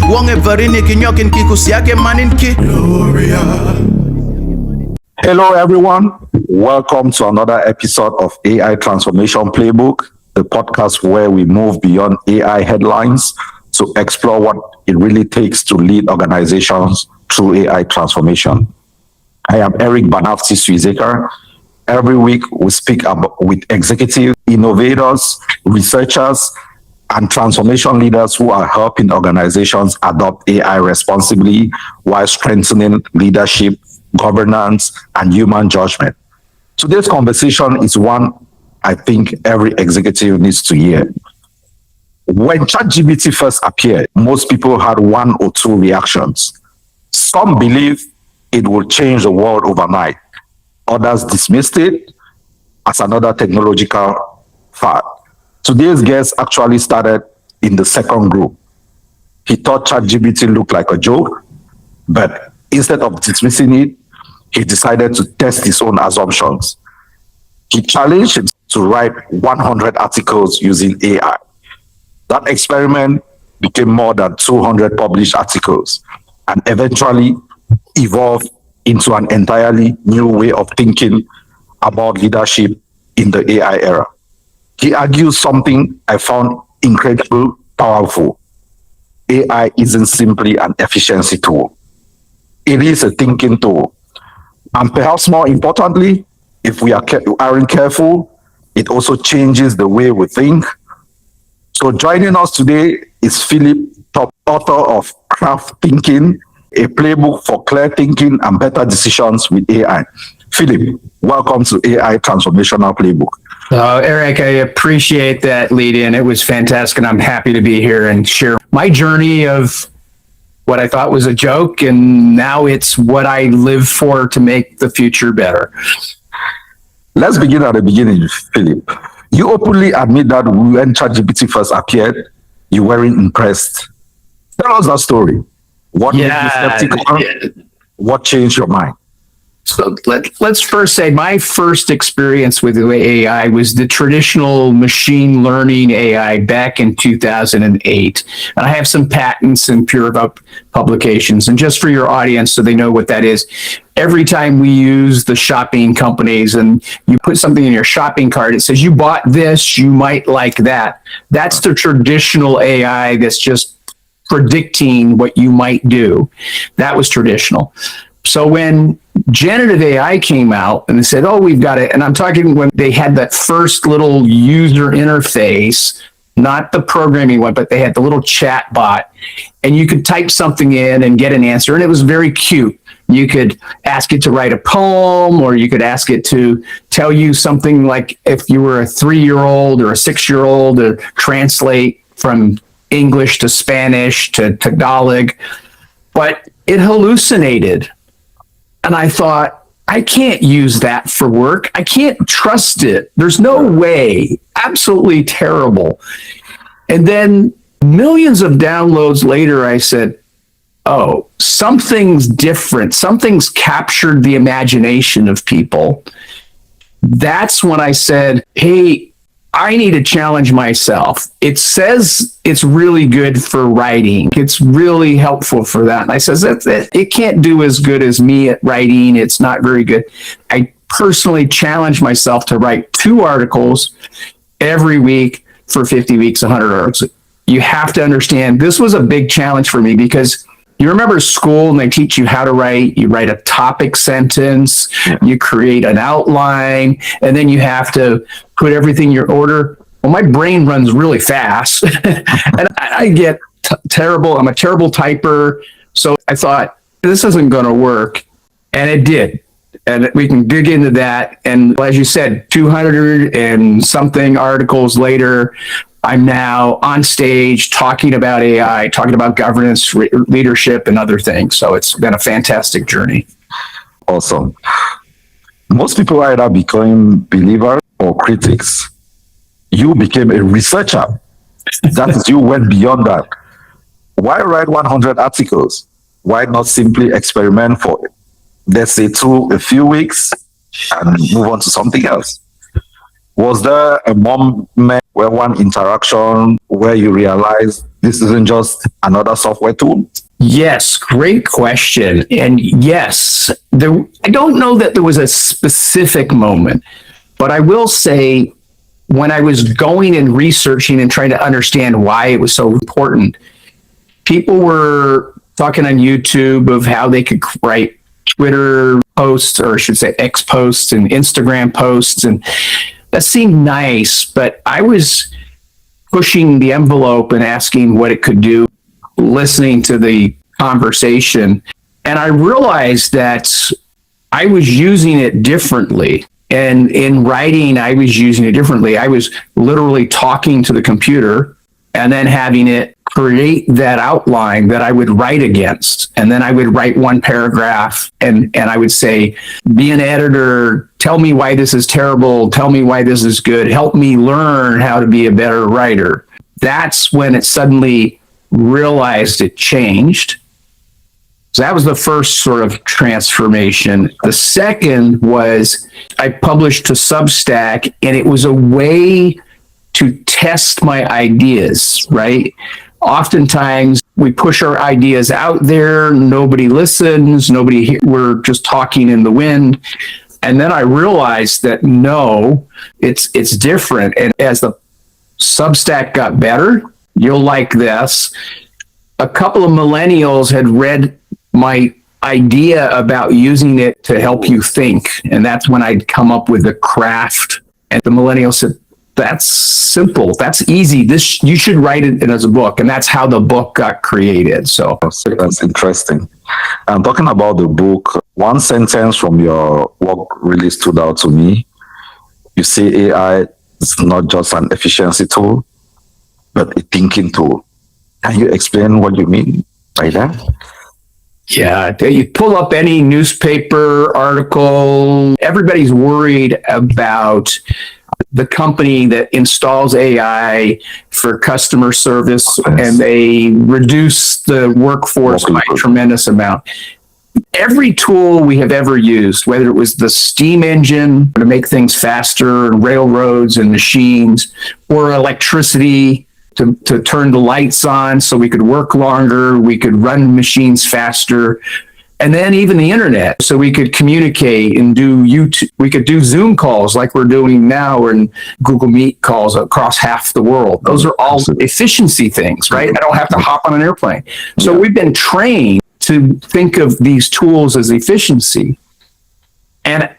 Wonge varini kinyokin kikusiake maninki. Hello, everyone. Welcome to another episode of AI Transformation Playbook, the podcast where we move beyond AI headlines to explore what it really takes to lead organizations through AI transformation. I am Bannavti, Suise. Every week, we speak with executive innovators, researchers, and transformation leaders who are helping organizations adopt AI responsibly while strengthening leadership, governance, and human judgment. Today's conversation is one I think every executive needs to hear. When ChatGPT first appeared, most people had one or two reactions. Some believe it will change the world overnight. Others dismissed it as another technological fad. Today's guest actually started in the second group. He thought ChatGPT looked like a joke, but instead of dismissing it, he decided to test his own assumptions. He challenged him to write 100 articles using AI. That experiment became more than 200 published articles and eventually evolved into an entirely new way of thinking about leadership in the AI era. He argues something I found incredibly powerful. AI isn't simply an efficiency tool. It is a thinking tool. And perhaps more importantly, if we aren't careful, it also changes the way we think. So joining us today is Philip, top author of Craft Thinking, a playbook for clear thinking and better decisions with AI. Philip, welcome to AI Transformational Playbook. Eric, I appreciate that lead in. It was fantastic, and I'm happy to be here and share my journey of what I thought was a joke, and now it's what I live for to make the future better. Let's begin at the beginning, Philip. You openly admit that when ChatGPT first appeared, you weren't impressed. Tell us that story. What made you skeptical? What changed your mind? So let's first say my first experience with AI was the traditional machine learning AI back in 2008. And I have some patents and peer publications. And just for your audience, so they know what that is, every time we use the shopping companies and you put something in your shopping cart, it says, you bought this, you might like that. That's the traditional AI that's just predicting what you might do. That was traditional. So when generative AI came out and they said, oh, we've got it. And I'm talking when they had that first little user interface, not the programming one, but they had the little chat bot, and you could type something in and get an answer. And it was very cute. You could ask it to write a poem, or you could ask it to tell you something like if you were a 3-year-old or a 6-year-old to translate from English to Spanish to Tagalog, but it hallucinated. And I thought, I can't use that for work. I can't trust it. There's no way. Absolutely terrible. And then millions of downloads later, I said, oh, something's different. Something's captured the imagination of people. That's when I said, hey, I need to challenge myself. It says it's really good for writing. It's really helpful for that. And I says, it can't do as good as me at writing. It's not very good. I personally challenge myself to write 2 articles every week for 50 weeks, 100 articles. You have to understand, this was a big challenge for me because you remember school and they teach you how to write. You write a topic sentence, you create an outline, and then you have to put everything in your order. Well, my brain runs really fast and I get terrible. I'm a terrible typer. So I thought, this isn't going to work. And it did. And we can dig into that. And as you said, 200 and something articles later, I'm now on stage talking about AI, talking about governance, leadership, and other things. So it's been a fantastic journey. Awesome. Most people either become believers or critics. You became a researcher. That is, you went beyond that. Why write 100 articles? Why not simply experiment for, let's say, a few weeks and move on to something else? Was there a moment where one interaction where you realized this isn't just another software tool? Yes, great question. And yes, I don't know that there was a specific moment, but I will say when I was going and researching and trying to understand why it was so important, people were talking on YouTube of how they could write Twitter posts, or I should say X posts and Instagram posts. And that seemed nice, but I was pushing the envelope and asking what it could do, listening to the conversation. And I realized that I was using it differently. And in writing, I was using it differently. I was literally talking to the computer and then having it create that outline that I would write against. And then I would write one paragraph and I would say, be an editor, tell me why this is terrible, tell me why this is good, help me learn how to be a better writer. That's when it suddenly realized it changed. So that was the first sort of transformation. The second was I published to Substack, and it was a way to test my ideas, right? Oftentimes we push our ideas out there, nobody listens, we're just talking in the wind. And then I realized that no, it's different. And as the Substack got better, you'll like this. A couple of millennials had read my idea about using it to help you think. And that's when I'd come up with the craft. And the millennials said, that's simple. That's easy. You should write it as a book. And that's how the book got created. So that's interesting. And talking about the book, one sentence from your work really stood out to me. You say AI is not just an efficiency tool, but a thinking tool. Can you explain what you mean by that? Yeah, you pull up any newspaper article, everybody's worried about the company that installs AI for customer service, and they reduce the workforce by a tremendous amount. Every tool we have ever used, whether it was the steam engine to make things faster, railroads and machines, or electricity to turn the lights on so we could work longer, we could run machines faster, and then even the internet, so we could communicate and do YouTube. We could do Zoom calls like we're doing now, and Google Meet calls across half the world. Those are all efficiency things, right? I don't have to hop on an airplane. So we've been trained to think of these tools as efficiency. And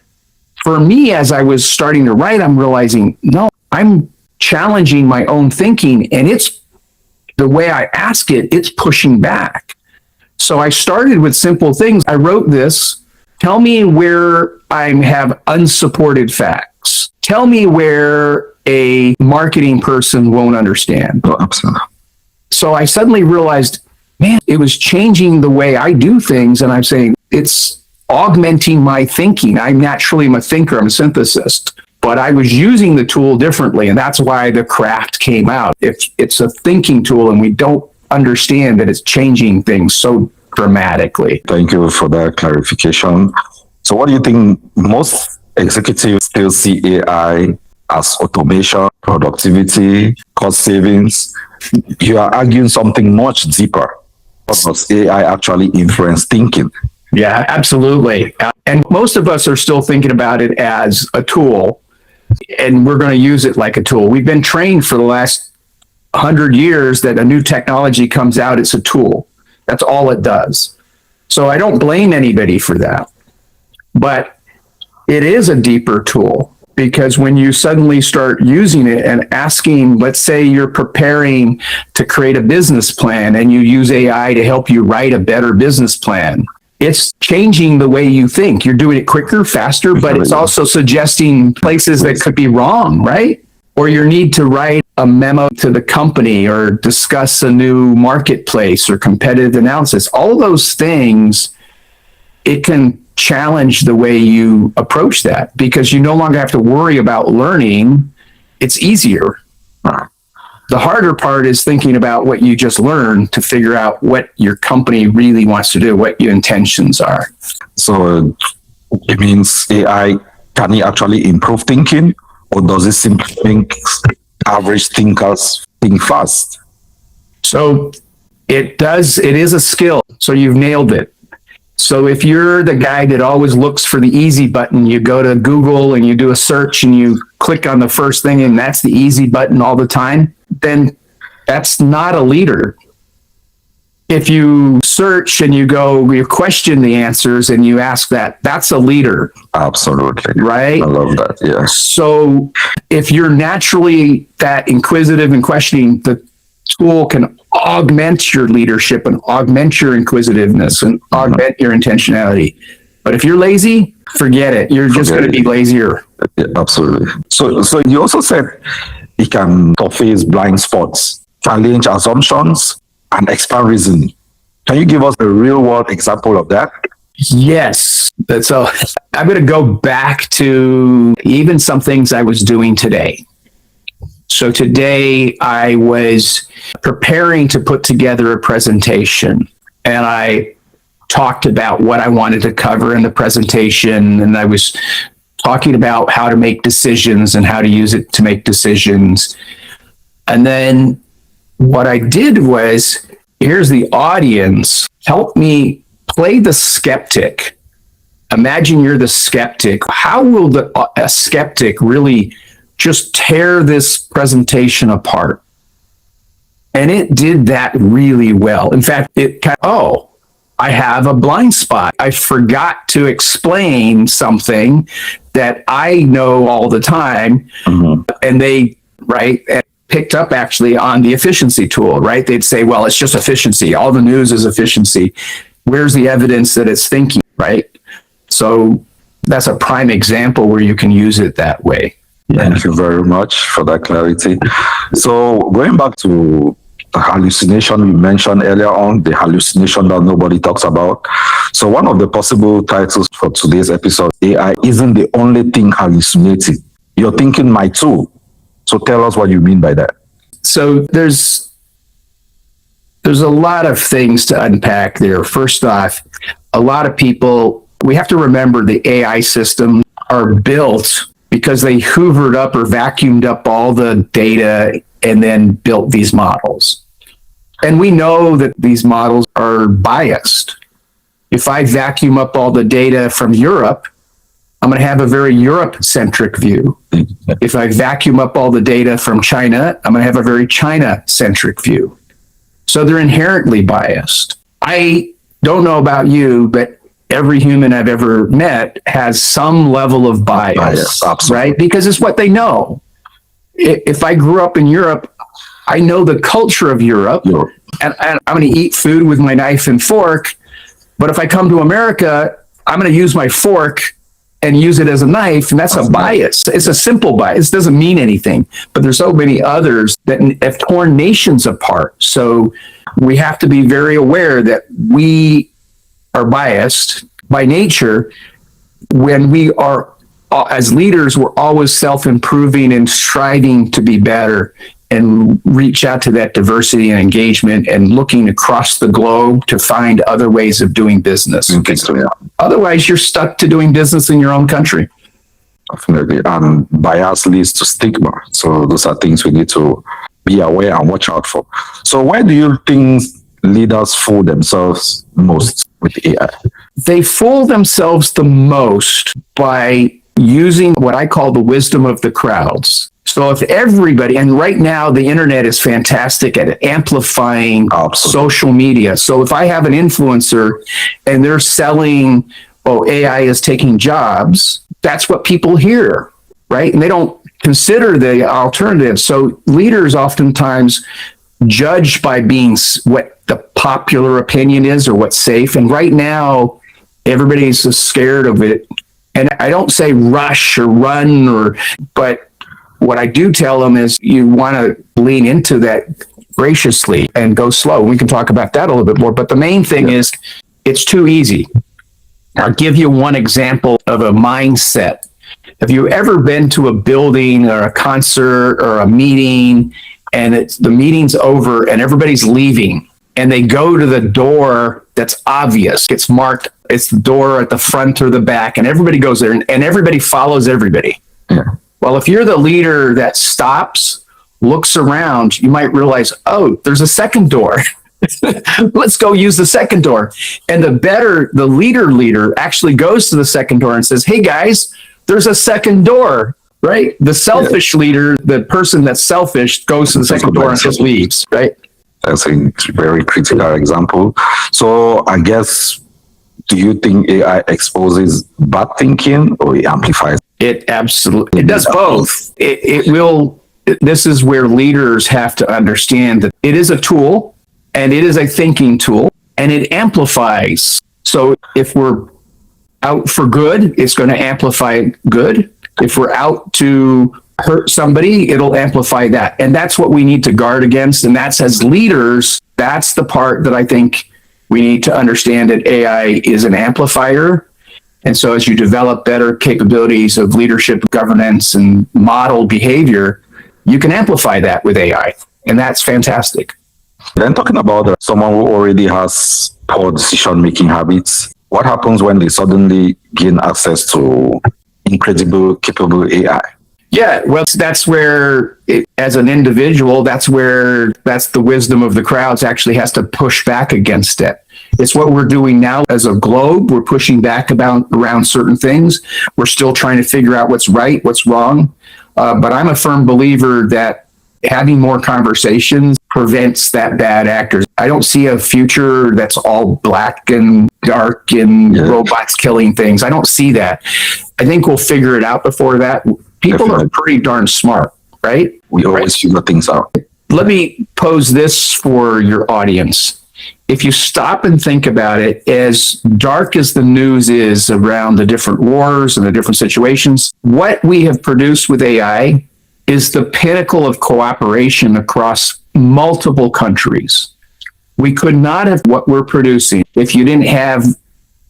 for me, as I was starting to write, I'm realizing, no, I'm challenging my own thinking, and it's the way I ask it, it's pushing back. So I started with simple things. I wrote this: tell me where I have unsupported facts. Tell me where a marketing person won't understand. Oh, absolutely. So I suddenly realized, man, it was changing the way I do things. And I'm saying it's augmenting my thinking. I'm a thinker, I'm a synthesist. But I was using the tool differently, and that's why the craft came out. It's a thinking tool, and we don't understand that it's changing things so dramatically. Thank you for that clarification. So what do you think? Most executives still see AI as automation, productivity, cost savings. You are arguing something much deeper. What does AI actually influence thinking? Yeah, absolutely. And most of us are still thinking about it as a tool, and we're going to use it like a tool. We've been trained for the last 100 years that a new technology comes out, it's a tool. That's all it does. So I don't blame anybody for that. But it is a deeper tool, because when you suddenly start using it and asking, let's say you're preparing to create a business plan and you use AI to help you write a better business plan, it's changing the way you think. You're doing it quicker, faster, but it's also suggesting places that could be wrong, right? Or you need to write a memo to the company or discuss a new marketplace or competitive analysis. All of those things, it can challenge the way you approach that, because you no longer have to worry about learning. It's easier. The harder part is thinking about what you just learned to figure out what your company really wants to do, what your intentions are. So it means AI, can it actually improve thinking, or does it simply make average thinkers think fast? So it is a skill. So you've nailed it. So if you're the guy that always looks for the easy button, you go to Google and you do a search and you click on the first thing and that's the easy button all the time, then that's not a leader. If you search and you question the answers and you ask that's a leader. Absolutely. Right? I love that. Yeah. So if you're naturally that inquisitive and questioning, the tool can augment your leadership and augment your inquisitiveness and augment your intentionality. But if you're lazy, forget it. You're just going to be lazier. Yeah, absolutely. So you also said it can surface blind spots, challenge assumptions, and expand reasoning. Can you give us a real world example of that? Yes. So I'm going to go back to even some things I was doing today. So today I was preparing to put together a presentation, and I talked about what I wanted to cover in the presentation, and I was talking about how to make decisions and how to use it to make decisions. And then what I did was, here's the audience, help me play the skeptic. Imagine you're the skeptic. How will a skeptic really just tear this presentation apart? And it did that really well. In fact, I have a blind spot. I forgot to explain something that I know all the time. Mm-hmm. And they, picked up actually on the efficiency tool, right? They'd say, well, it's just efficiency. All the news is efficiency. Where's the evidence that it's thinking, right? So that's a prime example where you can use it that way. Thank you very much for that clarity. So going back to the hallucination we mentioned earlier on, the hallucination that nobody talks about. So one of the possible titles for today's episode, AI isn't the only thing hallucinating. Your thinking might too. So tell us what you mean by that. So there's a lot of things to unpack there. First off, a lot of people, we have to remember the AI systems are built because they hoovered up or vacuumed up all the data and then built these models. And we know that these models are biased. If I vacuum up all the data from Europe, I'm going to have a very Europe-centric view. If I vacuum up all the data from China, I'm going to have a very China-centric view. So they're inherently biased. I don't know about you, but every human I've ever met has some level of bias, right? Because it's what they know. If I grew up in Europe, I know the culture of Europe, and I'm going to eat food with my knife and fork. But if I come to America, I'm going to use my fork and use it as a knife, and that's a bias. It's a simple bias. It doesn't mean anything. But there's so many others that have torn nations apart. So we have to be very aware that we are biased by nature. When we are, as leaders, we're always self-improving and striving to be better and reach out to that diversity and engagement and looking across the globe to find other ways of doing business. Otherwise, you're stuck to doing business in your own country. Definitely. And bias leads to stigma. So those are things we need to be aware and watch out for. So where do you think leaders fool themselves most with AI? They fool themselves the most by using what I call the wisdom of the crowds. So if everybody, and right now the internet is fantastic at amplifying social media. So if I have an influencer and they're selling, AI is taking jobs, that's what people hear, right? And they don't consider the alternative. So leaders oftentimes judge by being what the popular opinion is or what's safe. And right now, everybody's so scared of it. And I don't say rush or run, but what I do tell them is you want to lean into that graciously and go slow. We can talk about that a little bit more. But the main thing is it's too easy. I'll give you one example of a mindset. Have you ever been to a building or a concert or a meeting and the meeting's over and everybody's leaving and they go to the door that's obvious? It's marked. It's the door at the front or the back and everybody goes there and everybody follows everybody. Yeah. Well, if you're the leader that stops looks around, you might realize, oh, there's a second door. Let's go use the second door. And the leader actually goes to the second door and says, hey guys, there's a second door, right? The selfish leader, the person that's selfish, goes to the second door and just leaves, right? That's a very critical example. So I guess, do you think AI exposes bad thinking or it amplifies? It absolutely, it does both. It will, this is where leaders have to understand that it is a tool and it is a thinking tool and it amplifies. So if we're out for good, it's going to amplify good. If we're out to hurt somebody, it'll amplify that. And that's what we need to guard against. And that's, as leaders, that's the part that I think we need to understand, that AI is an amplifier. And so as you develop better capabilities of leadership, governance, and model behavior, you can amplify that with AI. And that's fantastic. Then talking about someone who already has poor decision-making habits, what happens when they suddenly gain access to incredible, capable AI? Yeah, well, that's where, as an individual, that's the wisdom of the crowds actually has to push back against it. It's what we're doing now as a globe. We're pushing back around certain things. We're still trying to figure out what's right, what's wrong. But I'm a firm believer that having more conversations prevents that bad actors. I don't see a future that's all black and dark and robots killing things. I don't see that. I think we'll figure it out before that. People are pretty darn smart, right? We always figure things out. Let me pose this for your audience. If you stop and think about it, as dark as the news is around the different wars and the different situations, what we have produced with AI is the pinnacle of cooperation across multiple countries. We could not have what we're producing if you didn't have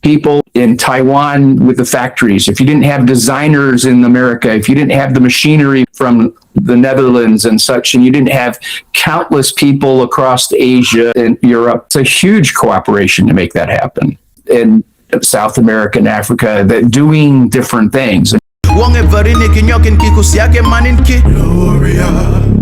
people in Taiwan with the factories, if you didn't have designers in America, if you didn't have the machinery from the Netherlands and such, and you didn't have countless people across Asia and Europe. It's a huge cooperation to make that happen. In South America and Africa, that doing different things. Wonge varini kinyokin kikusiake maninki Gloria